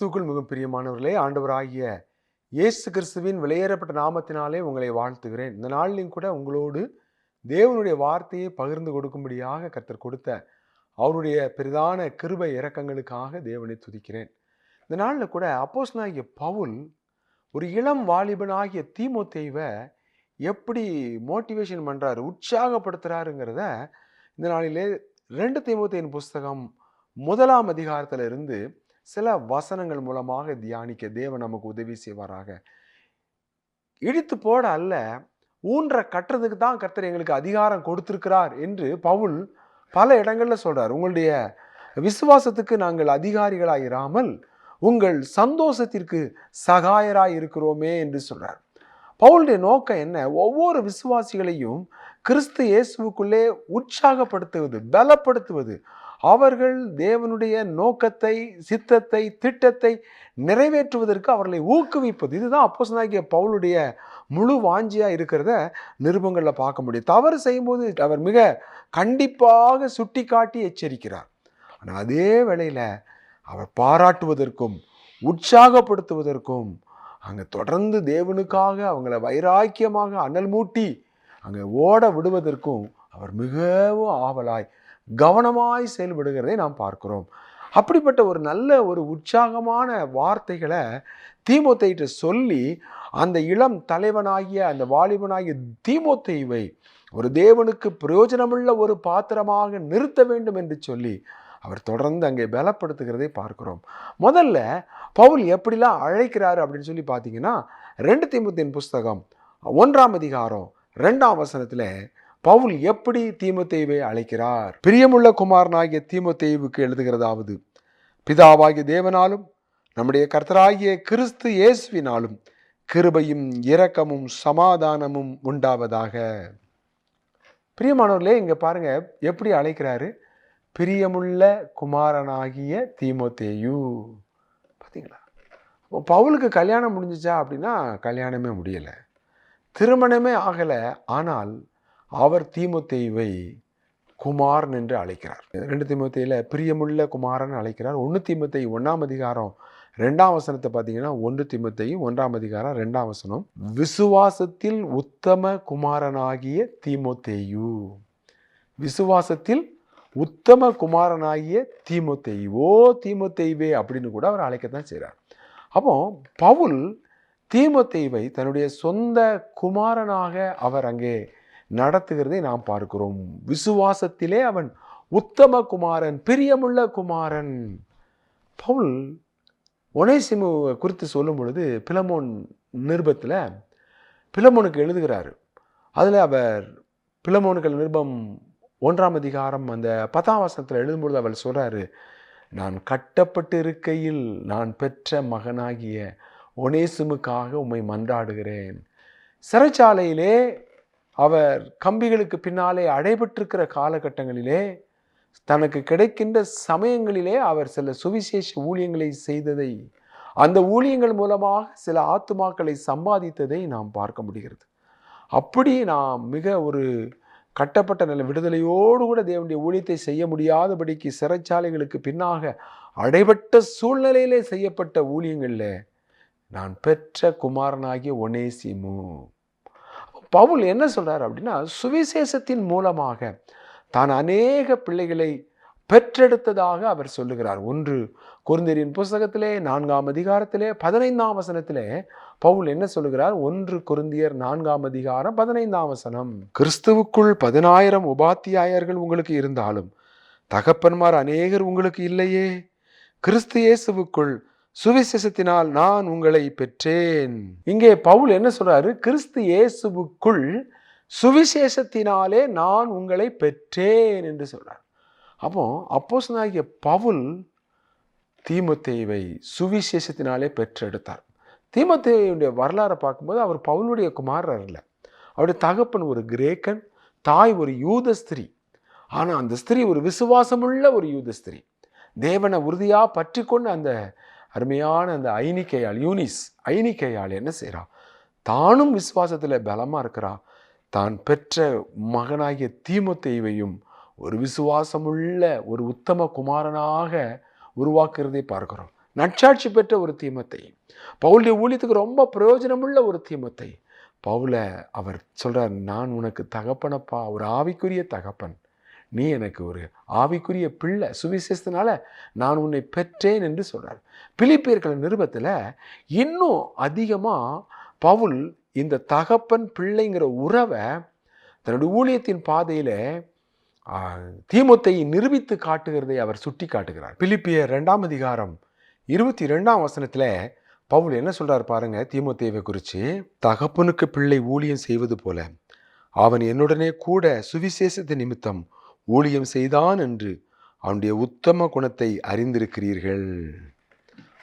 கிறிஸ்துவுக்குள் மிகவும் பிரியமானவர்களே, ஆண்டவராகிய இயேசு கிறிஸ்துவின் விலையேறப்பட்ட நாமத்தினாலே உங்களை வாழ்த்துகிறேன். இந்த நாளிலும் கூட உங்களோடு தேவனுடைய வார்த்தையை பகிர்ந்து கொடுக்கும்படியாக கர்த்தர் கொடுத்த அவருடைய பெரிதான கிருபை இரக்கங்களுக்காக தேவனை துதிக்கிறேன். இந்த நாளில் கூட அப்போஸ்தலனாகிய பவுல் ஒரு இளம் வாலிபனாகிய தீமோத்தேயுவை எப்படி மோட்டிவேஷன் பண்றாரு, உற்சாகப்படுத்துறாருங்கிறத இந்த நாளிலே 2 தீமோத்தேயின் புஸ்தகம் 1ஆம் அதிகாரத்துல இருந்து சில வசனங்கள் மூலமாக தியானிக்க தேவன் நமக்கு உதவி செய்வாராக. இடித்து போட அல்ல, ஊன்ற கட்டுறதுக்கு தான் கர்த்தர் எங்களுக்கு அதிகாரம் கொடுத்திருக்கிறார் என்று பவுல் பல இடங்கள்ல சொல்றார். உங்களுடைய விசுவாசத்துக்கு நாங்கள் அதிகாரிகளாயிராமல் உங்கள் சந்தோஷத்திற்கு சகாயராய் இருக்கிறோமே என்று சொல்றார். பவுலுடைய நோக்கம் என்ன? ஒவ்வொரு விசுவாசிகளையும் கிறிஸ்து இயேசுவுக்குள்ளே உற்சாகப்படுத்துவது, பலப்படுத்துவது, அவர்கள் தேவனுடைய நோக்கத்தை, சித்தத்தை, திட்டத்தை நிறைவேற்றுவதற்கு அவர்களை ஊக்குவிப்பது. இதுதான் அப்போஸ்தலனாகிய பவுலுடைய முழு வாஞ்சியா இருக்கிறத நிருபங்களில் பார்க்க முடியும். தவறு செய்யும்போது அவர் மிக கண்டிப்பாக சுட்டி காட்டி எச்சரிக்கிறார். ஆனால் அதே வேளையில அவர் பாராட்டுவதற்கும் உற்சாகப்படுத்துவதற்கும் அங்கே தொடர்ந்து தேவனுக்காக அவங்கள வைராக்கியமாக அனல் மூட்டி அங்கே ஓட விடுவதற்கும் அவர் மிகவும் ஆவலாய் கவனமாய் செயல்படுகிறதை நாம் பார்க்கிறோம். அப்படிப்பட்ட ஒரு நல்ல ஒரு உற்சாகமான வார்த்தைகளை தீமோத்தேயுவிட்ட சொல்லி அந்த இளம் தலைவனாகிய அந்த வாலிபனாகிய தீமோத்தேயுவை ஒரு தேவனுக்கு பிரயோஜனமுள்ள ஒரு பாத்திரமாக நிறுத்த வேண்டும் என்று சொல்லி அவர் தொடர்ந்து அங்கே பலப்படுத்துகிறதை பார்க்கிறோம். முதல்ல பவுல் எப்படிலாம் அழைக்கிறாரு அப்படின்னு சொல்லி பார்த்தீங்கன்னா 2 தீமோத்தேயின் புஸ்தகம் 1ஆம் அதிகாரம் 2ஆம் வசனத்துல பவுல் எப்படி தீமோத்தேயுவை அழைக்கிறார். பிரியமுள்ள குமாரனாகிய தீமோத்தேயுவுக்கு எழுதுகிறதாவது, பிதாவாகிய தேவனாலும் நம்முடைய கர்த்தராகிய கிறிஸ்து இயேசுவினாலும் கிருபையும் இரக்கமும் சமாதானமும் உண்டாவதாக. பிரியமானவர்களே, இங்க பாருங்க எப்படி அழைக்கிறாரு. பிரியமுள்ள குமாரனாகிய தீமோத்தேயு. பார்த்தீங்களா? பவுலுக்கு கல்யாணம் முடிஞ்சிச்சா அப்படின்னா கல்யாணமே முடியலை, திருமணமே ஆகலை. ஆனால் அவர் தீமோத்தேயுவை குமாரன் என்று அழைக்கிறார். 2 தீமோத்தேயுல பிரியமுள்ள குமாரன் அழைக்கிறார். 1 தீமோத்தேயு 1ஆம் அதிகாரம் 2ஆம் வசனத்தை பார்த்தீங்கன்னா 1 தீமோத்தேயு 1ஆம் அதிகாரம் 2ஆம் வசனம், விசுவாசத்தில் உத்தம குமாரனாகிய தீமோத்தேயு. விசுவாசத்தில் உத்தம குமாரனாகிய தீமோத்தேயு, ஓ தீமோத்தேயுவே அப்படின்னு கூட அவர் அழைக்கத்தான் செய்கிறார். அப்போ பவுல் தீமோத்தேயுவை தன்னுடைய சொந்த குமாரனாக அவர் அங்கே நடத்துகிறதை நாம் பார்க்கிறோம். விசுவாசத்திலே அவன் உத்தம குமாரன், பிரியமுள்ள குமாரன். பவுல் ஒனேசிமு குறித்து சொல்லும் பொழுது பிலமோன் நிருபத்தில் பிலமோனுக்கு எழுதுகிறாரு. அதில் அவர் பிலமோனுக்கு நிருபம் 1ஆம் அதிகாரம் அந்த 10ஆம் வசனத்தில் எழுதும்பொழுது அவர் சொல்றாரு, நான் கட்டப்பட்டு இருக்கையில் நான் பெற்ற மகனாகிய ஒனேசிமுக்காக உம்மை மன்றாடுகிறேன். சிறைச்சாலையிலே அவர் கம்பிகளுக்கு பின்னாலே அடைபட்டிருக்கிற காலகட்டங்களிலே தனக்கு கிடைக்கின்ற சமயங்களிலே அவர் சில சுவிசேஷ ஊழியங்களை செய்ததை, அந்த ஊழியங்கள் மூலமாக சில ஆத்துமாக்களை சம்பாதித்ததை நாம் பார்க்க முடிகிறது. அப்படி நாம் மிக ஒரு கட்டப்பட்ட நில விடுதலையோடு கூட தேவனுடைய ஊழியத்தை செய்ய முடியாதபடிக்கு சிறைச்சாலைகளுக்கு பின்னாக அடைபட்ட சூழ்நிலையிலே செய்யப்பட்ட ஊழியங்களில் நான் பெற்ற குமாரனாகிய ஒனேசிமு. பவுல் என்ன சொல்றார் அப்படின்னா, சுவிசேஷத்தின் மூலமாக தான் அநேக பிள்ளைகளை பெற்றெடுத்ததாக அவர் சொல்லுகிறார். 1 கொரிந்தியரின் புஸ்தகத்திலே 4ஆம் அதிகாரத்திலே 15ஆம் வசனத்திலே பவுல் என்ன சொல்லுகிறார்? 1 கொரிந்தியர் 4ஆம் அதிகாரம் 15ஆம் வசனம், கிறிஸ்துவுக்குள் 10,000 உபாத்தியாயர்கள் உங்களுக்கு இருந்தாலும் தகப்பன்மார் அநேகர் உங்களுக்கு இல்லையே. கிறிஸ்து இயேசுவுக்குள் சுவிசேஷத்தினால் நான் உங்களை பெற்றேன். இங்கே பவுல் என்ன சொல்றாரு? கிறிஸ்து இயேசுவுக்குள் சுவிசேஷத்தினாலே நான் உங்களை பெற்றேன் என்று சொல்றார். அப்போ அப்போஸ்தலனாகிய பவுல் தீமோத்தேயுவை சுவிசேஷத்தினாலே பெற்றெடுத்தார். தீமோத்தேயுடைய வரலாறை பார்க்கும்போது அவர் பவுலுடைய குமாரர் அல்ல. அவருடைய தகப்பன் ஒரு கிரேக்கன், தாய் ஒரு யூத ஸ்திரீ. ஆனால் அந்த ஸ்திரீ ஒரு விசுவாசமுள்ள ஒரு யூத ஸ்திரீ. தேவனை உறுதியாக பற்றி கொண்டு அந்த அருமையான அந்த ஐனிக்கையாள் என்ன செய்கிறா? தானும் விசுவாசத்தில் பலமாக இருக்கிறா. தான் பெற்ற மகனாகிய தீமோத்தேயுவையும் ஒரு விசுவாசமுள்ள ஒரு உத்தம குமாரனாக உருவாக்குறதை பார்க்கிறோம். நற்சாட்சி பெற்ற ஒரு தீமோத்தேயு, பவுலுடைய ஊழியத்துக்கு ரொம்ப பிரயோஜனமுள்ள ஒரு தீமோத்தேயு. பவுலை அவர் சொல்றார், நான் உனக்கு தகப்பனப்பா, ஒரு ஆவிக்குரிய தகப்பன், நீ எனக்கு ஒரு ஆவிக்குரிய பிள்ளை, சுவிசேஷத்தினால நான் உன்னை பெற்றேன் என்று சொல்றார். பிலிப்பியர்கள் நிருபத்தில் இன்னும் அதிகமாக பவுல் இந்த தகப்பன் பிள்ளைங்கிற உறவை தன்னுடைய ஊழியத்தின் பாதையில் தீமோத்தேயை நிரூபித்து காட்டுகிறதை அவர் சுட்டி காட்டுகிறார். பிலிப்பியர் 2ஆம் அதிகாரம் 22ஆம் வசனத்தில் பவுல் என்ன சொல்றார் பாருங்க, தீமோத்தேயுவை குறித்து. தகப்பனுக்கு பிள்ளை ஊழியம் செய்வது போல அவன் என்னுடனே கூட சுவிசேஷத்து நிமித்தம் ஊழியம் செய்தான் என்று அவனுடைய உத்தம குணத்தை அறிந்திருக்கிறீர்கள்.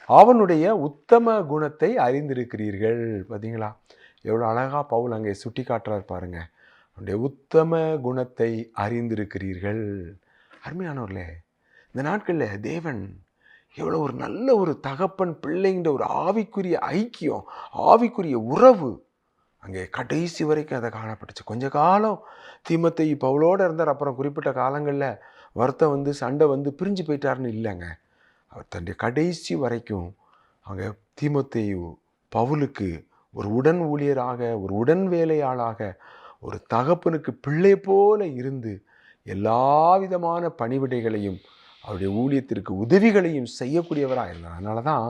அவனுடைய உத்தம குணத்தை அறிந்திருக்கிறீர்கள். பார்த்தீங்களா, எவ்வளோ அழகா பவுல் அங்கே சுட்டி காட்டுறார் பாருங்க. அவனுடைய உத்தம குணத்தை அறிந்திருக்கிறீர்கள். அருமையானவர்களே, இந்த நாட்களில் தேவன் எவ்வளோ ஒரு நல்ல ஒரு தகப்பன் பிள்ளைங்கிற ஒரு ஆவிக்குரிய ஐக்கியம், ஆவிக்குரிய உறவு அங்கே கடைசி வரைக்கும் அதை காணப்பட்டுச்சு. கொஞ்ச காலம் தீமோத்தேயு பவுலோடு இருந்தார். அப்புறம் குறிப்பிட்ட காலங்களில் வருத்தம் வந்து சண்டை வந்து பிரிஞ்சு போயிட்டாருன்னு இல்லைங்க. அவர் தன்னுடைய கடைசி வரைக்கும் அங்கே தீமோத்தேயு பவுலுக்கு ஒரு உடன் ஊழியராக, ஒரு உடன் வேலையாளாக, ஒரு தகப்பனுக்கு பிள்ளை போல இருந்து எல்லா விதமான பணிவிடைகளையும் அவருடைய ஊழியத்திற்கு உதவிகளையும் செய்யக்கூடியவராக இருந்தார். அதனால தான்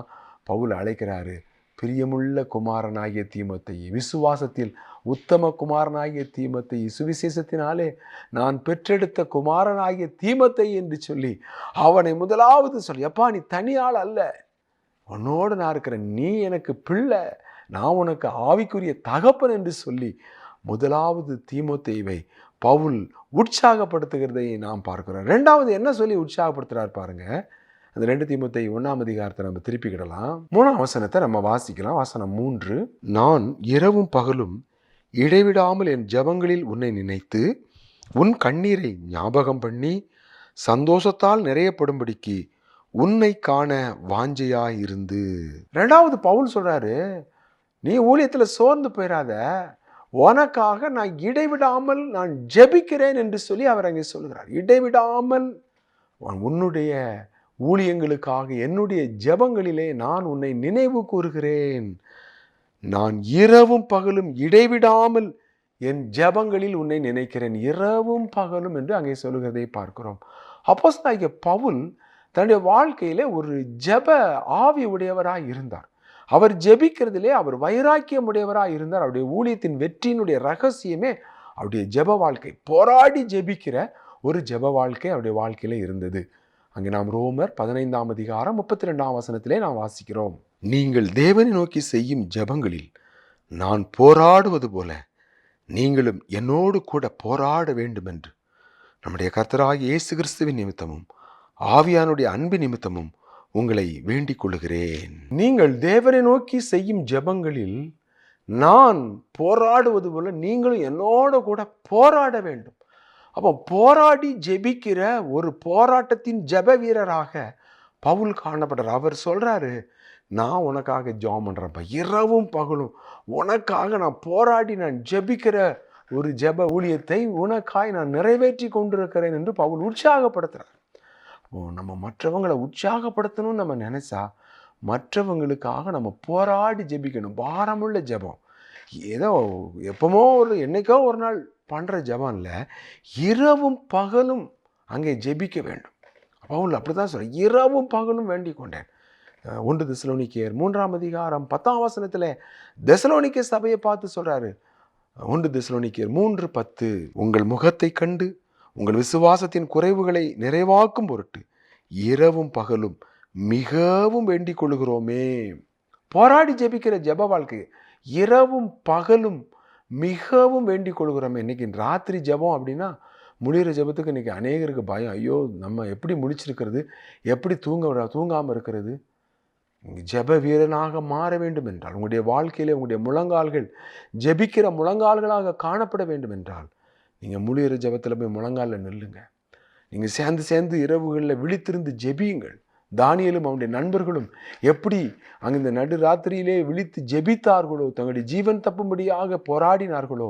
பவுல் அழைக்கிறாரு, பிரியமுள்ள குமாரனாகிய தீமோத்தேயு, விசுவாசத்தில் உத்தம குமாரனாகிய தீமோத்தேயு, சுவிசேஷத்தினாலே நான் பெற்றெடுத்த குமாரனாகிய தீமோத்தேயு என்று சொல்லி அவனை முதலாவது சொல்லி, அப்பா நீ தனியாள் அல்ல, உன்னோடு நான் இருக்கிறேன், நீ எனக்கு பிள்ளை, நான் உனக்கு ஆவிக்குரிய தகப்பன் என்று சொல்லி முதலாவது தீமோத்தேயுவை பவுல் உற்சாகப்படுத்துகிறதை நாம் பார்க்கிறோம். ரெண்டாவது என்ன சொல்லி உற்சாகப்படுத்துறார் பாருங்க. அந்த 2 தீமோத்தேயு 1ஆம் அதிகாரத்தை நம்ம திருப்பிக்கிடலாம். 3ஆம் வசனத்தை நம்ம வாசிக்கலாம். வசனம் 3, நான் இரவும் பகலும் இடைவிடாமல் என் ஜெபங்களில் உன்னை நினைத்து உன் கண்ணீரை ஞாபகம் பண்ணி சந்தோஷத்தால் நிறையப்படும்படிக்கு உன்னை காண வாஞ்சையாயிருந்து. ரெண்டாவது பவுல் சொல்றாரு, நீ ஊழியத்தில் சோர்ந்து போயிடாத, உனக்காக நான் இடைவிடாமல் நான் ஜெபிக்கிறேன் என்று சொல்லி அவர் அங்கே சொல்கிறார். இடைவிடாமல் உன்னுடைய ஊழியங்களுக்காக என்னுடைய ஜெபங்களிலே நான் உன்னை நினைவு கூறுகிறேன். நான் இரவும் பகலும் இடைவிடாமல் என் ஜெபங்களில் உன்னை நினைக்கிறேன். இரவும் பகலும் என்று அங்கே சொல்லுகிறதை பார்க்கிறோம். அப்போஸ்தலனாகிய பவுல் தன்னுடைய வாழ்க்கையிலே ஒரு ஜெப ஆவி உடையவராய் இருந்தார். அவர் ஜெபிக்கிறதிலே அவர் வைராக்கியம் உடையவராக இருந்தார். அவருடைய ஊழியத்தின் வெற்றியினுடைய ரகசியமே அவருடைய ஜெப வாழ்க்கை. போராடி ஜெபிக்கிற ஒரு ஜெப வாழ்க்கை அவருடைய வாழ்க்கையில இருந்தது. அங்கே நாம் ரோமர் 15ஆம் அதிகாரம் 32ஆம் வசனத்திலே நாம் வாசிக்கிறோம், நீங்கள் தேவனை நோக்கி செய்யும் ஜெபங்களில் நான் போராடுவது போல நீங்களும் என்னோடு கூட போராட வேண்டும் என்று நம்முடைய கர்த்தராகிய இயேசு கிறிஸ்துவின் நிமித்தமும் ஆவியானுடைய அன்பு நிமித்தமும் உங்களை வேண்டிக் கொள்கிறேன். நீங்கள் தேவனை நோக்கி செய்யும் ஜெபங்களில் நான் போராடுவது போல நீங்களும் என்னோட கூட போராட வேண்டும். அப்போ போராடி ஜெபிக்கிற ஒரு போராட்டத்தின் ஜெப வீரராக பவுல் காணப்படுறார். அவர் சொல்றாரு, நான் உனக்காக ஜெபம் பண்றேன்ப்பா, இரவும் பகலும் உனக்காக நான் போராடி நான் ஜெபிக்கிற ஒரு ஜெப ஊழியத்தை உனக்காய் நான் நிறைவேற்றி கொண்டிருக்கிறேன் என்று பவுல் உற்சாகப்படுத்துறார். நம்ம மற்றவங்களை உற்சாகப்படுத்தணும்னு நம்ம நினைச்சா மற்றவங்களுக்காக நம்ம போராடி ஜெபிக்கணும். பாரமுள்ள ஜெபம் ஏதோ எப்பமோ என்னைக்கோ ஒரு நாள் பண்ணுற ஜெபம் இல்லை, இரவும் பகலும் அங்கே ஜெபிக்க வேண்டும். பவுல் அப்படி தான் சொல்கிறேன், இரவும் பகலும் வேண்டிக் கொண்டேன். 1 தெசலோனிக்கேயர் 3ஆம் அதிகாரம் 10ஆம் வசனத்தில் தெசலோனிக்கே சபையை பார்த்து சொல்கிறாரு. 1 தெசலோனிக்கேயர் 3:10, உங்கள் முகத்தை கண்டு உங்கள் விசுவாசத்தின் குறைவுகளை நிறைவாக்கும் பொருட்டு இரவும் பகலும் மிகவும் வேண்டிக் கொள்கிறோமே. போராடி ஜெபிக்கிற ஜெப வாழ்க்கை, இரவும் பகலும் மிகவும் வேண்டிக் கொள்கிறோமே. இன்னைக்கு ராத்திரி ஜெபம் அப்படின்னா முடிகிற ஜெபத்துக்கு இன்னைக்கு அநேகருக்கு பயம். ஐயோ நம்ம எப்படி முழிச்சிருக்கிறது, எப்படி தூங்காமல் இருக்கிறது. ஜெப வீரனாக மாற வேண்டும் என்றால், உங்களுடைய வாழ்க்கையிலே உங்களுடைய முழங்கால்கள் ஜெபிக்கிற முழங்கால்களாக காணப்பட வேண்டும் என்றால் நீங்கள் முழிகிற ஜெபத்தில் போய் முழங்காலில் நில்லுங்க. நீங்கள் சேர்ந்து இரவுகளில் விழித்திருந்து ஜெபியுங்கள். தானியேலும் அவனுடைய நண்பர்களும் எப்படி அங்கே இந்த நடு ராத்திரியிலே விழித்து ஜெபித்தார்களோ, தங்களுடைய ஜீவன் தப்பும்படியாக போராடினார்களோ,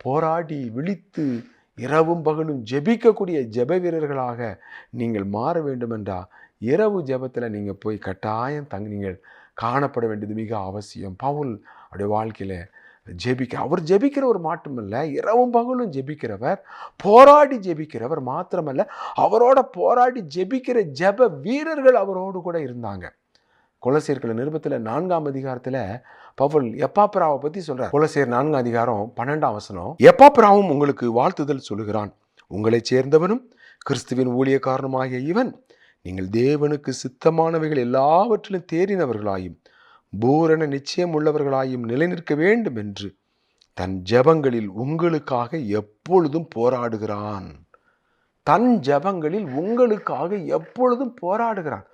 போராடி விழித்து இரவும் பகலும் ஜெபிக்கக்கூடிய ஜெப வீரர்களாக நீங்கள் மாற வேண்டுமென்றா இரவு ஜெபத்தில் நீங்கள் போய் கட்டாயம் நீங்கள் காணப்பட வேண்டியது மிக அவசியம். பவுல் அவருடைய வாழ்க்கையில் அவர் ஜெபிக்கிறவர் மட்டுமல்ல, இரவும் பகலும் ஜெபிக்கிறவர், போராடி ஜெபிக்கிறவர் மாத்திரமல்ல, அவரோட போராடி ஜெபிக்கிற ஜெப வீரர்கள் அவரோடு கூட இருந்தாங்க. கொலோசியர்கள் நிருபத்தில் 4ஆம் அதிகாரத்தில் பவுல் எப்பாப்பிராவை பற்றி சொல்கிறார். கொலோசியர் 4ஆம் அதிகாரம் 12ஆம் வசனம், எப்பாப்பிராவும் உங்களுக்கு வாழ்த்துதல் சொல்லுகிறான். உங்களைச் சேர்ந்தவனும் கிறிஸ்துவின் ஊழியக்காரனுமாகிய இவன் நீங்கள் தேவனுக்கு சித்தமானவைகள் எல்லாவற்றிலும் தேறினவர்களாயும் பூரண நிச்சயம் உள்ளவர்களாயும் நிலைநிற்க வேண்டும் என்று தன் ஜெபங்களில் உங்களுக்காக எப்பொழுதும் போராடுகிறான். தன் ஜெபங்களில் உங்களுக்காக எப்பொழுதும் போராடுகிறான்.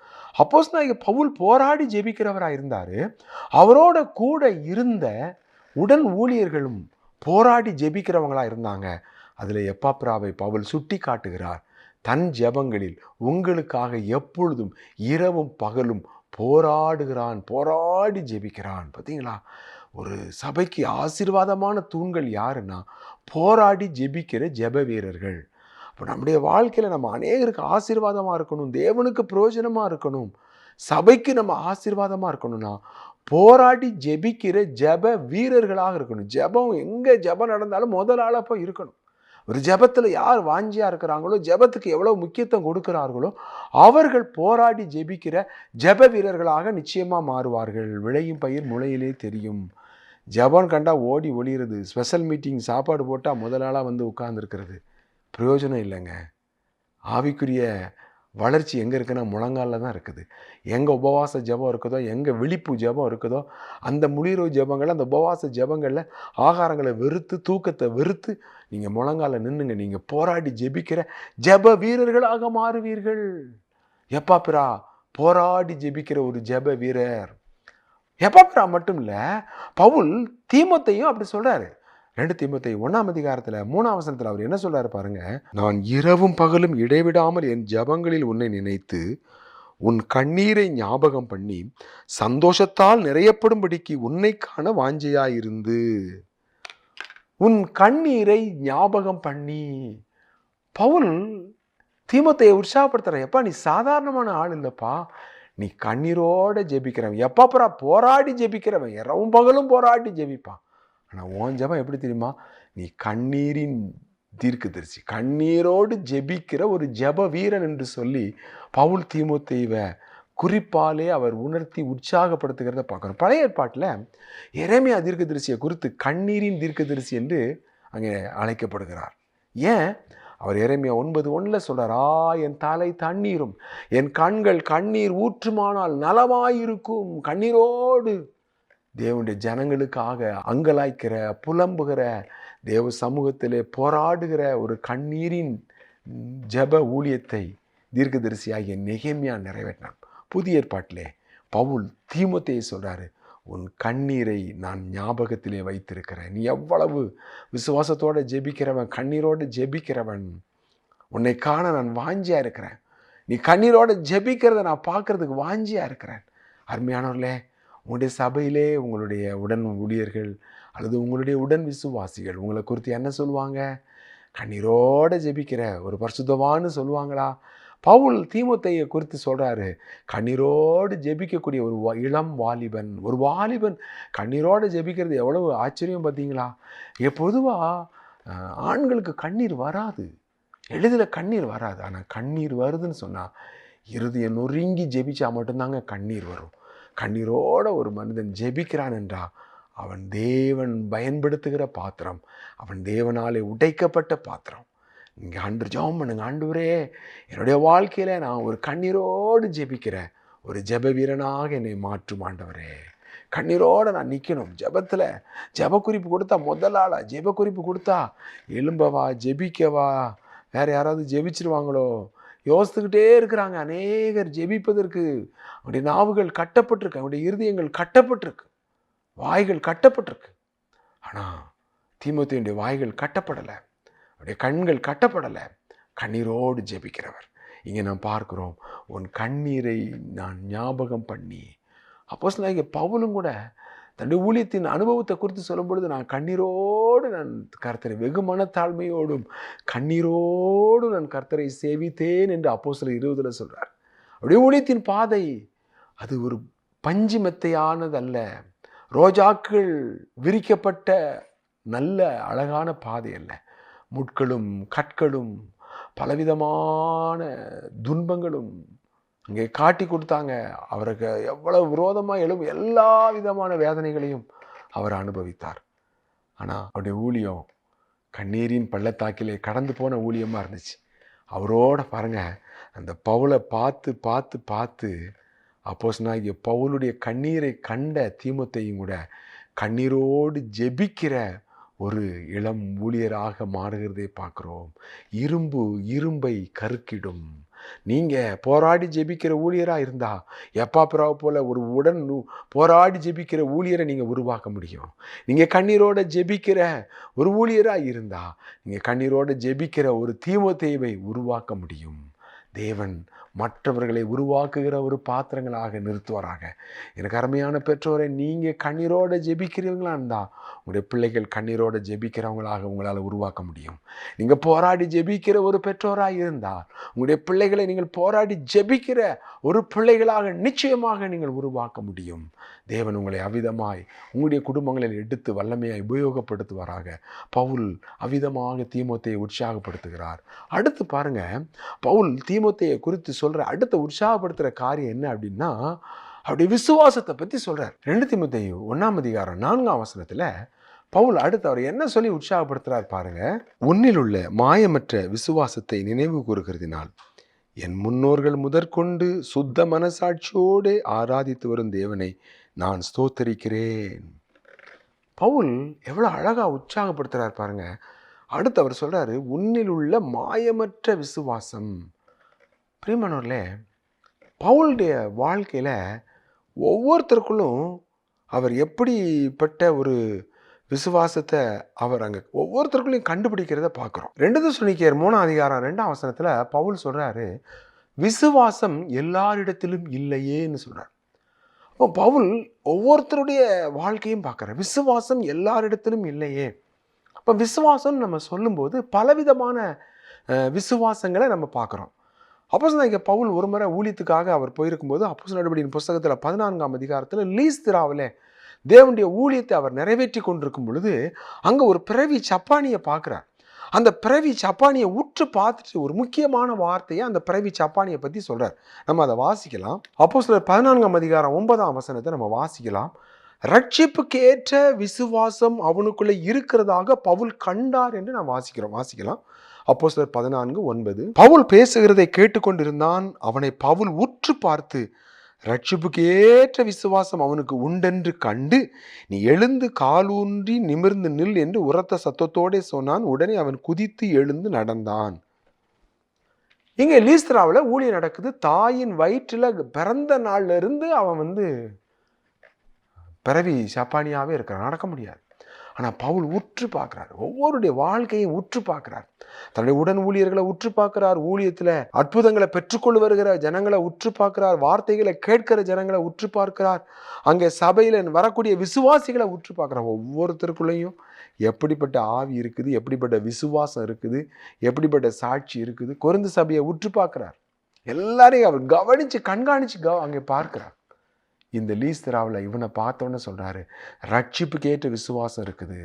அப்போஸ்தலனாகிய பவுல் போராடி ஜெபிக்கிறவராக இருந்தார். அவரோட கூட இருந்த உடன் ஊழியர்களும் போராடி ஜெபிக்கிறவங்களா இருந்தாங்க. அதில் எப்பாப்பிராவை பவுல் சுட்டி காட்டுகிறார். தன் ஜெபங்களில் உங்களுக்காக எப்பொழுதும் இரவும் பகலும் போராடுகிறான், போராடி ஜெபிக்கிறான். பார்த்தீங்களா, ஒரு சபைக்கு ஆசீர்வாதமான தூண்கள் யாருன்னா போராடி ஜெபிக்கிற ஜெப வீரர்கள். இப்போ நம்முடைய வாழ்க்கையில் நம்ம அநேகருக்கு ஆசீர்வாதமாக இருக்கணும், தேவனுக்கு பிரயோஜனமாக இருக்கணும், சபைக்கு நம்ம ஆசீர்வாதமாக இருக்கணும்னா போராடி ஜெபிக்கிற ஜெப வீரர்களாக இருக்கணும். ஜெபம் எங்கே ஜெபம் நடந்தாலும் முதல் ஆளாக போய் இருக்கணும். ஒரு ஜெபத்தில் யார் வாஞ்சியாக இருக்கிறாங்களோ, ஜெபத்துக்கு எவ்வளோ முக்கியத்துவம் கொடுக்கிறார்களோ அவர்கள் போராடி ஜெபிக்கிற ஜெப வீரர்களாக நிச்சயமாக மாறுவார்கள். விளையும் பயிர் முளையிலே தெரியும். ஜெபம் கண்டா ஓடி ஒளிகிறது. ஸ்பெஷல் மீட்டிங் சாப்பாடு போட்டால் முதலாளாக வந்து உட்கார்ந்துருக்கிறது பிரயோஜனம் இல்லைங்க. ஆவிக்குரிய வளர்ச்சி எங்கே இருக்குன்னா முழங்காலில் தான் இருக்குது. எங்கே உபவாச ஜெபம் இருக்குதோ, எங்கே விழிப்பு ஜெபம் இருக்குதோ, அந்த முழிரவு ஜெபங்கள், அந்த உபவாச ஜெபங்களில் ஆகாரங்களை வெறுத்து, தூக்கத்தை வெறுத்து நீங்கள் முழங்காலில் நின்றுங்க. நீங்கள் போராடி ஜெபிக்கிற ஜெப வீரர்களாக மாறுவீர்கள். எப்பாப்பிரா போராடி ஜெபிக்கிற ஒரு ஜெப வீரர். எப்பாப்பிரா மட்டும் இல்லை, பவுல் தீமோத்தேயும் அப்படி சொல்கிறாரு. 2 தீமோத்தேயு 1ஆம் அதிகாரத்தில் 3ஆம் வசனத்தில் அவர் என்ன சொல்றாரு பாருங்க, நான் இரவும் பகலும் இடைவிடாமல் என் ஜெபங்களில் உன்னை நினைத்து உன் கண்ணீரை ஞாபகம் பண்ணி சந்தோஷத்தால் நிறையப்படும்படிக்கு உன்னை காண வாஞ்சையாயிருந்து. உன் கண்ணீரை ஞாபகம் பண்ணி. பவுல் தீமோத்தேயை உற்சாகப்படுத்துற, எப்பா நீ சாதாரணமான ஆள் இல்லைப்பா, நீ கண்ணீரோட ஜெபிக்கிறவன், எப்பாப்பரா போராடி ஜெபிக்கிறவன், இரவும் பகலும் போராடி ஜெபிப்பான். ஆனால் உன் ஜெபம் எப்படி தெரியுமா, நீ கண்ணீரின் தீர்க்கதரிசி, கண்ணீரோடு ஜெபிக்கிற ஒரு ஜெப வீரன் என்று சொல்லி பவுல் தீமோத்தேயுவை குறிப்பாலே அவர் உணர்த்தி உற்சாகப்படுத்துகிறத பார்க்குறோம். பழைய ஏற்பாட்டில் எரேமியா தீர்க்கதரிசியை குறித்து கண்ணீரின் தீர்க்கதரிசி என்று அங்கே அழைக்கப்படுகிறார். ஏன்? அவர் எரேமியா 9:1 சொல்றார், என் தலை தண்ணீரும் என் கண்கள் கண்ணீர் ஊற்றுமானால் நலமாயிருக்கும். கண்ணீரோடு தேவனுடைய ஜனங்களுக்காக அங்கலாய்க்கிற, புலம்புகிற, தேவ சமூகத்திலே போராடுகிற ஒரு கண்ணீரின் ஜெப ஊழியத்தை தீர்க்கதரிசியாகிய நெகேமியா நிறைவேற்றினான். புதிய ஏற்பாட்டிலே பவுல் தீமோத்தேயை சொல்றாரு, உன் கண்ணீரை நான் ஞாபகத்திலே வைத்திருக்கிறேன். நீ எவ்வளவு விசுவாசத்தோடு ஜெபிக்கிறவன், கண்ணீரோடு ஜெபிக்கிறவன், உன்னை காண நான் வாஞ்சியா இருக்கிறேன். நீ கண்ணீரோடு ஜெபிக்கிறத நான் பார்க்கறதுக்கு வாஞ்சியா இருக்கிறேன். அருமையானவர்களே, உங்களுடைய சபையிலே உங்களுடைய உடன் ஊழியர்கள் அல்லது உங்களுடைய உடன் விசுவாசிகள் உங்களை குறித்து என்ன சொல்லுவாங்க? கண்ணீரோடு ஜெபிக்கிற ஒரு பரிசுத்தவான்னு சொல்லுவாங்களா? பவுல் தீமோத்தேயை குறித்து சொல்கிறாரு, கண்ணீரோடு ஜெபிக்கக்கூடிய ஒரு இளம் வாலிபன். ஒரு வாலிபன் கண்ணீரோடு ஜெபிக்கிறது எவ்வளவு ஆச்சரியம் பார்த்தீங்களா? பொதுவாக ஆண்களுக்கு கண்ணீர் வராது, எளிதில் கண்ணீர் வராது. ஆனால் கண்ணீர் வருதுன்னு சொன்னால் இருதயம் நொறுங்கி ஜெபிச்சா மட்டும்தாங்க கண்ணீர் வரும். கண்ணீரோட ஒரு மனிதன் ஜெபிக்கிறான் என்றால் அவன் தேவன் பயன்படுத்துகிற பாத்திரம், அவன் தேவனாலே உடைக்கப்பட்ட பாத்திரம். இங்கே ஆண்டு ஜெபம் பண்ணுங்க, ஆண்டவரே என்னுடைய வாழ்க்கையில் நான் ஒரு கண்ணீரோடு ஜெபிக்கிற ஒரு ஜெப வீரனாக என்னை மாற்றும் ஆண்டவரே. கண்ணீரோடு நான் நிற்கணும். ஜெபத்தில் ஜெப குறிப்பு கொடுத்தா முதல் ஆளாக ஜெப குறிப்பு கொடுத்தா எலும்பவா ஜெபிக்கவா, வேறு யாராவது ஜெபிச்சிருவாங்களோ யோசித்துக்கிட்டே இருக்கிறாங்க. அநேகர் ஜெபிப்பதற்கு அவருடைய நாவுகள் கட்டப்பட்டிருக்கு, அவருடைய இருதயங்கள் கட்டப்பட்டிருக்கு, வாய்கள் கட்டப்பட்டிருக்கு. ஆனால் தீமோத்தேயுடைய வாய்கள் கட்டப்படலை, அவருடைய கண்கள் கட்டப்படலை. கண்ணீரோடு ஜெபிக்கிறவர். இங்கே நாம் பார்க்கிறோம், உன் கண்ணீரை நான் ஞாபகம் பண்ணி. அப்போஸ்தலனாகிய பவுலும் கூட தன்னுடைய ஊழியத்தின் அனுபவத்தை குறித்து சொல்லும் பொழுது, நான் கண்ணீரோடு நான் கர்த்தரை வெகு மனத்தாழ்மையோடும் கண்ணீரோடு நான் கர்த்தரை சேவித்தேன் என்று அப்போஸ்தலர் 20 சொல்கிறார். அவருடைய ஊழியத்தின் பாதை அது ஒரு பஞ்சு மெத்தையானது அல்ல, ரோஜாக்கள் விரிக்கப்பட்ட நல்ல அழகான பாதை அல்ல. முட்களும் கற்களும் பலவிதமான துன்பங்களும் அங்கே காட்டி கொடுத்தாங்க. அவருக்கு எவ்வளவு விரோதமாக எழும் எல்லா விதமான வேதனைகளையும் அவர் அனுபவித்தார். ஆனால் அவருடைய ஊழியம் கண்ணீரின் பள்ளத்தாக்கிலே கடந்து போன ஊழியமாக இருந்துச்சு. அவரோட பாருங்க, அந்த பவுலை பார்த்து பார்த்து பார்த்து அப்போஸ்தலனாகிய பவுலுடைய கண்ணீரை கண்ட தீமோத்தேயும் கூட கண்ணீரோடு ஜெபிக்கிற ஒரு இளம் ஊழியராக மாறுகிறதை பார்க்குறோம். இரும்பு இரும்பை கருக்கிடும். நீங்கள் போராடி ஜெபிக்கிற ஊழியராக இருந்தால் எப்பாப்பிராவை போல் ஒரு போராடி ஜெபிக்கிற ஊழியரை நீங்கள் உருவாக்க முடியும். நீங்கள் கண்ணீரோட ஜெபிக்கிற ஒரு ஊழியராக இருந்தால் நீங்கள் கண்ணீரோட ஜெபிக்கிற ஒரு தீமோத்தேயுவை உருவாக்க முடியும். தேவன் மற்றவர்களை உருவாக்குகிற ஒரு பாத்திரங்களாக நிறுத்துவாராக. எனக்கு அருமையான பெற்றோரை, நீங்கள் கண்ணீரோட ஜெபிக்கிறவங்களா இருந்தால் உங்களுடைய பிள்ளைகள் கண்ணீரோட ஜெபிக்கிறவங்களாக உங்களால் உருவாக்க முடியும். நீங்கள் போராடி ஜெபிக்கிற ஒரு பெற்றோராக இருந்தால் உங்களுடைய பிள்ளைகளை நீங்கள் போராடி ஜெபிக்கிற ஒரு பிள்ளைகளாக நிச்சயமாக நீங்கள் உருவாக்க முடியும். தேவன் உங்களை அவ்விதமாய் உங்களுடைய குடும்பங்களில் எடுத்து வல்லமையாய் உபயோகப்படுத்துவாராக. பவுல் அவ்விதமாக தீமோத்தேயை உற்சாகப்படுத்துகிறார். அடுத்து பாருங்க, பவுல் தீமோத்தேயை குறித்து சொல்ற அடுத்த உற்சாகப்படுத்துகிற காரியம் என்ன அப்படின்னா, அவருடைய விசுவாசத்தை பற்றி சொல்றார். 2 தீமோத்தேயு 1:4 பவுல் அடுத்து அவர் என்ன சொல்லி உற்சாகப்படுத்துறார் பாருங்க. உன்னில் உள்ள மாயமற்ற விசுவாசத்தை நினைவு கூறுகிறதினால் என் முன்னோர்கள் முதற்கொண்டு சுத்த மனசாட்சியோடு ஆராதித்து வரும் தேவனை நான் ஸ்தோத்தரிக்கிறேன். பவுல் எவ்வளோ அழகாக உற்சாகப்படுத்துகிறார் பாருங்க. அடுத்து அவர் சொல்கிறாரு, உன்னில் உள்ள மாயமற்ற விசுவாசம். பிரியமானவர்களே, பவுலுடைய வாழ்க்கையில் ஒவ்வொருத்தருக்குள்ளும் அவர் எப்படிப்பட்ட ஒரு விசுவாசத்தை அவர் அங்கே ஒவ்வொருத்தருக்குள்ளையும் கண்டுபிடிக்கிறத பார்க்குறோம். 2 தெசலோனிக்கேயர் 3:2 பவுல் சொல்கிறாரு, விசுவாசம் எல்லாரிடத்திலும் இல்லையேன்னு சொல்கிறார். அப்போ பவுல் ஒவ்வொருத்தருடைய வாழ்க்கையும் பார்க்குறார். விசுவாசம் எல்லாரிடத்திலும் இல்லையே. அப்போ விசுவாசம் நம்ம சொல்லும்போது பலவிதமான விசுவாசங்களை நம்ம பார்க்குறோம். அப்போஸ்தலனாகிய பவுல் ஒரு முறை ஊழியத்துக்காக அவர் போயிருக்கும்போது அப்போஸ்தலர் நடவடிக்கையின் புஸ்தகத்தில் 14 லீஸ்திராவில் தேவனுடைய ஊழியத்தை அவர் நிறைவேற்றி கொண்டிருக்கும் பொழுது அங்கே ஒரு பிறவி சப்பானியை பார்க்குறார். அந்த பிறவி சப்பானியை உற்று பார்த்துட்டு ஒரு முக்கியமான வார்த்தையை அந்த பிறவி சப்பானியை பற்றி சொல்கிறார். நம்ம அதை வாசிக்கலாம். அப்போஸ்தலர் 14:9 நம்ம வாசிக்கலாம். ரட்சிப்புக்கேற்ற விசுவாசம் அவனுக்குள்ளே இருக்கிறதாக பவுல் கண்டார் என்று நாம் வாசிக்கலாம். அப்போஸ்தலர் 14:9 பவுல் பேசுகிறதை கேட்டுக்கொண்டிருந்தான். அவனை பவுல் உற்று பார்த்து, ரட்சிப்புக்கு ஏற்ற விசுவாசம் அவனுக்கு உண்டென்று கண்டு, நீ எழுந்து காலூன்றி நிமிர்ந்து நில் என்று உரத்த சத்தத்தோடே சொன்னான். உடனே அவன் குதித்து எழுந்து நடந்தான். இங்கே லீஸ்திராவில் ஊழியம் நடக்குது. தாயின் வயிற்றில் பிறந்த நாள்ல இருந்து அவன் பிறவி சப்பானியாவே இருக்கிறான், நடக்க முடியாது. ஆனால் பவுல் உற்று பார்க்குறார். ஒவ்வொருடைய வாழ்க்கையும் உற்று பார்க்குறார். தன்னுடைய உடன் ஊழியர்களை உற்று பார்க்குறார். ஊழியத்தில் அற்புதங்களை பெற்றுக்கொண்டு வருகிற ஜனங்களை உற்று பார்க்குறார். வார்த்தைகளை கேட்கிற ஜனங்களை உற்று பார்க்கிறார். அங்கே சபையில் வரக்கூடிய விசுவாசிகளை உற்று பார்க்குறார். ஒவ்வொருத்தருக்குள்ளேயும் எப்படிப்பட்ட ஆவி இருக்குது, எப்படிப்பட்ட விசுவாசம் இருக்குது, எப்படிப்பட்ட சாட்சி இருக்குது. கொரிந்து சபையை உற்று பார்க்குறார். எல்லாரையும் அவர் கவனித்து கண்காணித்து அங்கே பார்க்கிறார். இந்த லீஸ்திராவில் இவனை பார்த்தோன்னு சொல்கிறாரு, ரட்சிப்புக்கு ஏற்ற விசுவாசம் இருக்குது.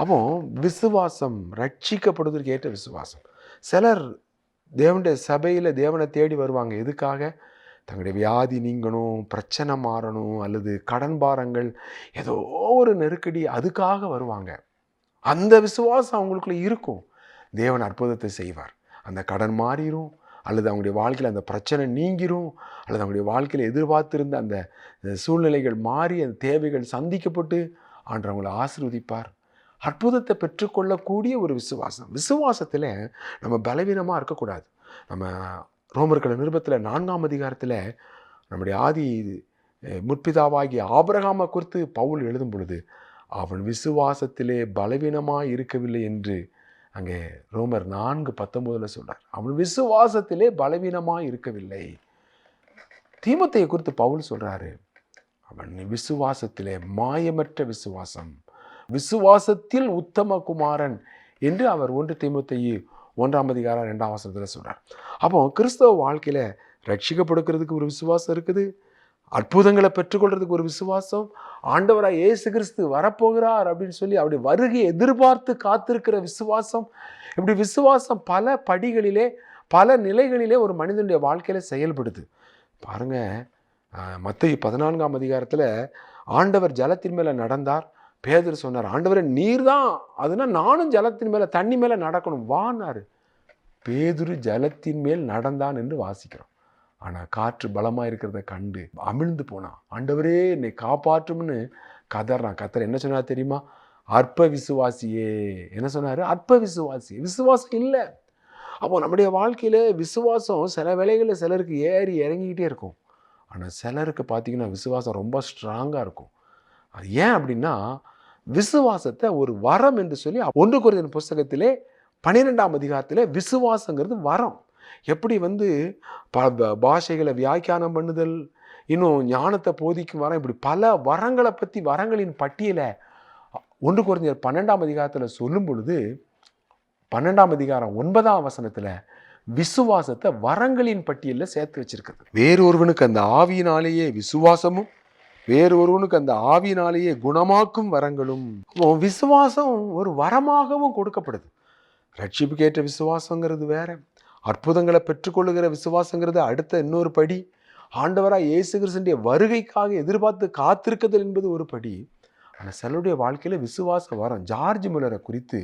அப்போ விசுவாசம் ரட்சிக்கப்படுவதற்கு ஏற்ற விசுவாசம். சிலர் தேவனுடைய சபையில் தேவனை தேடி வருவாங்க. எதுக்காக? தங்களுடைய வியாதி நீங்கணும், பிரச்சனை மாறணும், அல்லது கடன் பாரங்கள், ஏதோ ஒரு நெருக்கடி, அதுக்காக வருவாங்க. அந்த விசுவாசம் அவங்களுக்குள்ள இருக்கும். தேவன் அற்புதத்தை செய்வார். அந்த கடன் மாறிடும், அல்லது அவங்களுடைய வாழ்க்கையில் அந்த பிரச்சனை நீங்கிரும், அல்லது அவங்களுடைய வாழ்க்கையில் எதிர்பார்த்திருந்த அந்த சூழ்நிலைகள் மாறி அந்த தேவைகள் சந்திக்கப்பட்டு ஆண்டவர் அவங்களை ஆசீர்வதிப்பார். அற்புதத்தை பெற்றுக்கொள்ளக்கூடிய ஒரு விசுவாசம். விசுவாசத்தில் நம்ம பலவீனமாக இருக்கக்கூடாது. நம்ம ரோமர்கள் நிருபத்தில் 4 நம்முடைய ஆதி முற்பிதாவாகிய ஆபிரகாமை குறித்து பவுல் எழுதும் பொழுது, அவன் விசுவாசத்திலே பலவீனமாக இருக்கவில்லை என்று அங்கே ரோமர் 4:19 சொல்றார். அவன் விசுவாசத்திலே பலவீனமாக இருக்கவில்லை. தீமோத்தேயை குறித்து பவுல் சொல்றாரு, அவன் விசுவாசத்திலே மாயமற்ற விசுவாசம், விசுவாசத்தில் உத்தம குமாரன் என்று அவர் 1 தீமோத்தேயு 1:2 சொல்றார். அப்போ கிறிஸ்தவ வாழ்க்கையில ரட்சிக்கப்படுக்கிறதுக்கு ஒரு விசுவாசம் இருக்குது, அற்புதங்களை பெற்றுக்கொள்றதுக்கு ஒரு விசுவாசம், ஆண்டவராய் இயேசு கிறிஸ்து வரப்போகிறார் அப்படின்னு சொல்லி அவருடைய வருகையை எதிர்பார்த்து காத்திருக்கிற விசுவாசம். இப்படி விசுவாசம் பல படிகளிலே பல நிலைகளிலே ஒரு மனிதனுடைய வாழ்க்கையில செயல்படுது. பாருங்க, மத்தேயு 14ஆம் அதிகாரத்துல ஆண்டவர் ஜலத்தின் மேல நடந்தார். பேதுரு சொன்னார், ஆண்டவரே நீர் தான், அதுனா நானும் ஜலத்தின் மேல தண்ணி மேல நடக்கணும் வான்னாரு. பேதுரு ஜலத்தின் மேல் நடந்தான் என்று வாசிக்கிறோம். ஆனா காற்று பலமா இருக்கிறத கண்டு அமிழ்ந்து போனான். ஆண்டவரே என்னை காப்பாற்றும்னு கதறான். கத்தர் என்ன சொன்னார் தெரியுமா? அற்ப விசுவாசியே. என்ன சொன்னாரு? அற்ப விசுவாசி. விசுவாசம் இல்லை. அப்போ நம்முடைய வாழ்க்கையில விசுவாசம் சில வேளைகளில் சிலருக்கு ஏறி இறங்கிக்கிட்டே இருக்கும். ஆனால் சிலருக்கு பார்த்தீங்கன்னா விசுவாசம் ரொம்ப ஸ்ட்ராங்காக இருக்கும். அது ஏன் அப்படின்னா, விசுவாசத்தை ஒரு வரம் என்று சொல்லி 1 கொரிந்தியர் புஸ்தகத்திலே 12ஆம் அதிகாரத்திலே விசுவாசங்கிறது வரம். எப்படி பாஷைகளை வியாக்கியானம் பண்ணுதல், இன்னும் ஞானத்தை போதிக்கும் வரம், இப்படி பல வரங்களை பற்றி வரங்களின் பட்டியலை 1 கொரிந்தியர் 12ஆம் அதிகாரத்தில் சொல்லும் பொழுது 12ஆம் அதிகாரம் 9ஆம் வசனத்தில் விசுவாசத்தை வரங்களின் பட்டியலில் சேர்த்து வச்சிருக்கிறது. வேறொருவனுக்கு அந்த ஆவியினாலேயே விசுவாசமும், வேறொருவனுக்கு அந்த ஆவியினாலேயே குணமாக்கும் வரங்களும். விசுவாசம் ஒரு வரமாகவும் கொடுக்கப்படுது. ரட்சிப்புக்கேற்ற விசுவாசங்கிறது வேற, அற்புதங்களை பெற்றுக்கொள்ளுகிற விசுவாசங்கிறது அடுத்த இன்னொரு படி, ஆண்டவராய் இயேசு கிறிஸ்துவின் வருகைக்காக எதிர்பார்த்து காத்திருக்குதல் என்பது ஒரு படி. ஆனால் சிலருடைய வாழ்க்கையில் விசுவாசம் வரும். ஜார்ஜ் முல்லரை குறித்து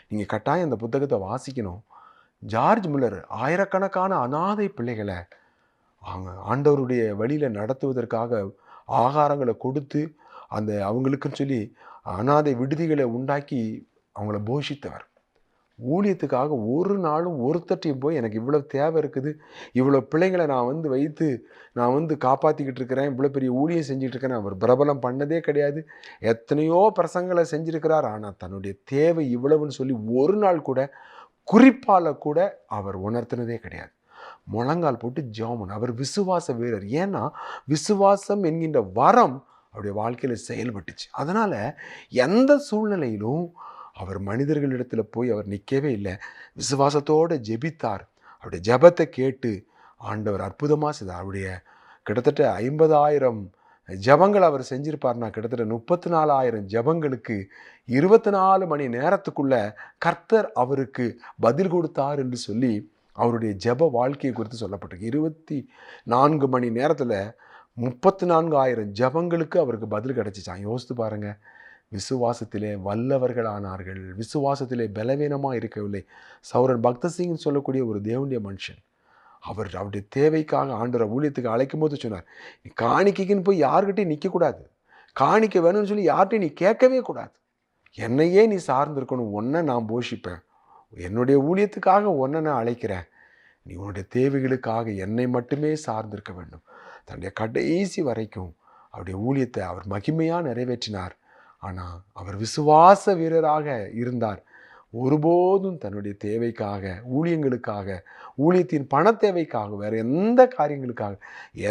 நீங்கள் கட்டாயம் இந்த புத்தகத்தை வாசிக்கணும். ஜார்ஜ் முல்லர் ஆயிரக்கணக்கான அனாதை பிள்ளைகளை ஆண்டவருடைய வழியில் நடத்துவதற்காக ஆகாரங்களை கொடுத்து அவங்களுக்குன்னு சொல்லி அனாதை விடுதிகளை உண்டாக்கி அவங்கள போஷித்தவர். ஊழியத்துக்காக ஒரு நாளும் ஒருத்தட்டையும் போய் எனக்கு இவ்வளோ தேவை இருக்குது, இவ்வளோ பிள்ளைங்களை நான் வைத்து நான் காப்பாற்றிக்கிட்டு இருக்கிறேன், இவ்வளோ பெரிய ஊழியம் செஞ்சுட்டு இருக்கிறேன், அவர் பிரபலம் பண்ணதே கிடையாது. எத்தனையோ பிரசங்களை செஞ்சுருக்கிறார். ஆனால் தன்னுடைய தேவை இவ்வளவுன்னு சொல்லி ஒரு நாள் கூட குறிப்பால் கூட அவர் உணர்த்தினதே கிடையாது. முழங்கால் போட்டு ஜெபம். அவர் விசுவாச வீரர். ஏன்னா விசுவாசம் என்கின்ற வரம் அவருடைய வாழ்க்கையில் செயல்பட்டுச்சு. அதனால் எந்த சூழ்நிலையிலும் அவர் மனிதர்களிடத்தில் போய் அவர் நிற்கவே இல்லை. விசுவாசத்தோடு ஜெபித்தார். அவருடைய ஜெபத்தை கேட்டு ஆண்டவர் அற்புதமாக செய்தார். அவருடைய கிட்டத்தட்ட 50,000 ஜெபங்கள் அவர் செஞ்சிருப்பார்னா, கிட்டத்தட்ட 34,000 ஜெபங்களுக்கு 24 மணி நேரத்துக்குள்ள கர்த்தர் அவருக்கு பதில் கொடுத்தார் என்று சொல்லி அவருடைய ஜெப வாழ்க்கையை குறித்து சொல்லப்பட்டிருக்கு. 24 மணி நேரத்தில் 34,000 ஜெபங்களுக்கு அவருக்கு பதில் கிடைச்சிச்சான். யோசித்து பாருங்க. விசுவாசத்திலே வல்லவர்களானார்கள். விசுவாசத்திலே பலவீனமாக இருக்கவில்லை. சௌரன் பக்தசிங்னு சொல்லக்கூடிய ஒரு தேவனுடைய மனுஷன், அவருடைய தேவைக்காக ஆண்டவரை ஊழியத்துக்கு அழைக்கும் போது சொன்னார், நீ காணிக்கைக்குன்னு போய் யார்கிட்டையும் நிற்கக்கூடாது, காணிக்கை வேணும்னு சொல்லி யார்கிட்டையும் நீ கேட்கவே கூடாது, என்னையே நீ சார்ந்திருக்கணும், ஒன்றை நான் போஷிப்பேன், என்னுடைய ஊழியத்துக்காக ஒன்றை நான் அழைக்கிறேன், நீ உன்னுடைய தேவைகளுக்காக என்னை மட்டுமே சார்ந்திருக்க வேண்டும். தன்னுடைய கடைசி வரைக்கும் அவருடைய ஊழியத்தை அவர் மகிமையாக நிறைவேற்றினார். ஆனால் அவர் விசுவாச வீரராக இருந்தார். ஒருபோதும் தன்னுடைய தேவைக்காக, ஊழியங்களுக்காக, ஊழியத்தின் பண தேவைக்காக, வேறு எந்த காரியங்களுக்காக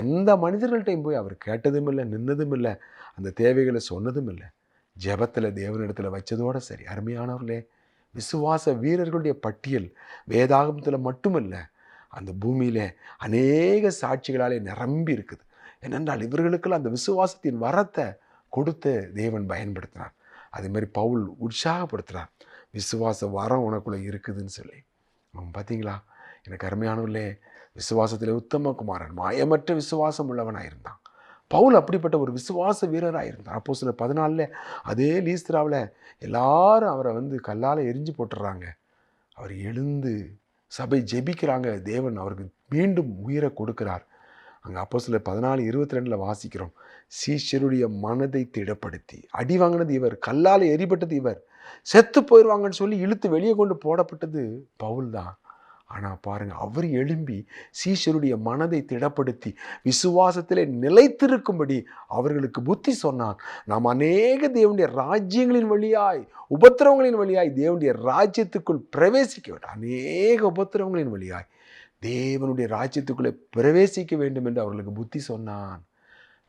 எந்த மனிதர்கள்ட்டையும் போய் அவர் கேட்டதும் இல்லை, நின்னதும் இல்லை, அந்த தேவைகளை சொன்னதும் இல்லை. ஜெபத்தில் தேவனிடத்தில் வச்சதோடு சரி. அருமையானவர்களே, விசுவாச வீரர்களுடைய பட்டியல் வேதாகமத்தில் மட்டுமல்ல, அந்த பூமியிலே அநேக சாட்சிகளாலே நிரம்பி இருக்குது. ஏனென்றால் இவர்களுக்கெல்லாம் அந்த விசுவாசத்தின் வரத்தை கொடுத்து தேவன் பயன்படுத்தினார். அதே மாதிரி பவுல் உற்சாகப்படுத்துகிறார், விசுவாச வரம் உனக்குள்ளே இருக்குதுன்னு சொல்லி. பார்த்தீங்களா, எனக்கு அருமையானவர்களே, விசுவாசத்தில் உத்தமகுமாரன் மாயமற்ற விசுவாசம் உள்ளவனாக இருந்தான். பவுல் அப்படிப்பட்ட ஒரு விசுவாச வீரராக இருந்தார். அப்போஸ்தலர் 14 அதே லீஸ்திராவில் எல்லாரும் அவரை கல்லால் எரிஞ்சு போட்டுடுறாங்க. அவர் எழுந்து சபை ஜெபிக்கிறாங்க. தேவன் அவருக்கு மீண்டும் உயிரை கொடுக்கிறார். அங்கே அப்போஸ்தலர் 14:22 வாசிக்கிறோம், சீஷருடைய மனதை திடப்படுத்தி, அடி வாங்கினது இவர், கல்லால் எரிபட்டது இவர், செத்து போயிடுவாங்கன்னு சொல்லி இழுத்து வெளியே கொண்டு போடப்பட்டது பவுல் தான். ஆனால் பாருங்கள், அவர் எழும்பி சீஷருடைய மனதை திடப்படுத்தி விசுவாசத்திலே நிலைத்திருக்கும்படி அவர்களுக்கு புத்தி சொன்னார். நாம் அநேக தேவனுடைய ராஜ்யங்களின் வழியாய், உபத்திரவங்களின் வழியாய் தேவனுடைய ராஜ்யத்துக்குள் பிரவேசிக்க வேண்டும். அநேக உபத்திரவங்களின் வழியாய் தேவனுடைய ராஜ்யத்துக்குள்ளே பிரவேசிக்க வேண்டும் என்று அவர்களுக்கு புத்தி சொன்னான்.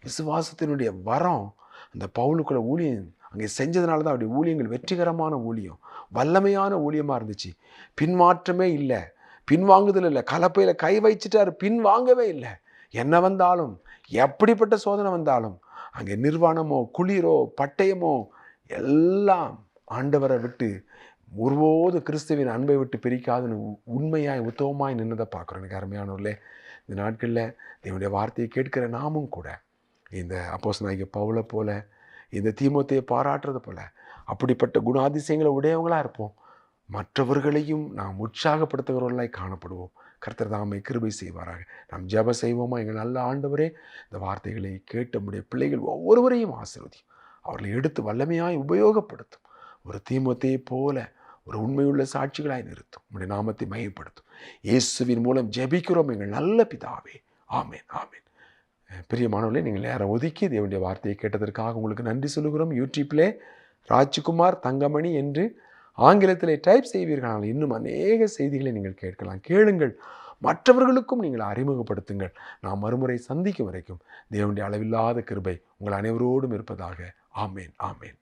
விசுவாசத்தினுடைய வரம் அந்த பவுலுக்குள்ள ஊழியம் அங்கே செஞ்சதுனால தான் அவருடைய ஊழியங்கள் வெற்றிகரமான ஊழியம், வல்லமையான ஊழியமாக இருந்துச்சு. பின்மாற்றமே இல்லை. பின்வாங்குதல் இல்லை. கலப்பையில் கை வச்சிட்டாரு, பின்வாங்கவே இல்லை. என்ன வந்தாலும், எப்படிப்பட்ட சோதனை வந்தாலும், அங்கே நிர்வாணமோ குளிரோ பட்டயமோ எல்லாம் ஆண்டவரை விட்டு ஒருபோது கிறிஸ்துவின் அன்பை விட்டு பிரிக்காதுன்னு உண்மையாய் உத்தவமாய் நின்றதை பார்க்குறோம். எனக்கு அருமையானவர்களே, இந்த நாட்களில் தேவனுடைய வார்த்தையை கேட்கிற நாமும் கூட இந்த அப்போஸ்தலனாகிய பவுலை போல, இந்த தீமோத்தேயை பாராட்டுறது போல அப்படிப்பட்ட குணாதிசயங்களை உடையவங்களாக இருப்போம். மற்றவர்களையும் நாம் உற்சாகப்படுத்துகிறவர்களாய் காணப்படுவோம். கர்த்தர் தாமே கிருபை செய்வாராக. நாம் ஜெபம் செய்வோமா? எங்கள் நல்ல ஆண்டவரே, இந்த வார்த்தைகளை கேட்ட நம்முடைய பிள்ளைகள் ஒவ்வொருவரையும் ஆசீர்வதியும். அவர்களை எடுத்து வல்லமையாய் உபயோகப்படுத்தும். ஒரு தீமோத்தேயை போல ஒரு உண்மையுள்ள சாட்சிகளாய் நிறுத்தும். உம்முடைய நாமத்தை மையப்படுத்தும். இயேசுவின் மூலம் ஜெபிக்கிறோம் எங்கள் நல்ல பிதாவே. ஆமேன், ஆமேன். பிரியமானவர்களே, நீங்கள் நேரம் ஒதுக்கி தேவனுடைய வார்த்தையை கேட்டதற்காக உங்களுக்கு நன்றி சொல்லுகிறோம். யூடியூப்லே ராஜ்குமார் தங்கமணி என்று ஆங்கிலத்திலே டைப் செய்வீர்கள். இன்னும் அநேக செய்திகளை நீங்கள் கேட்கலாம். கேளுங்கள், மற்றவர்களுக்கும் நீங்கள் அறிமுகப்படுத்துங்கள். நாம் மறுமுறை சந்திக்கும் வரைக்கும் தேவனுடைய அளவில்லாத கிருபை உங்கள் அனைவரோடும் இருப்பதாக. ஆமேன், ஆமேன்.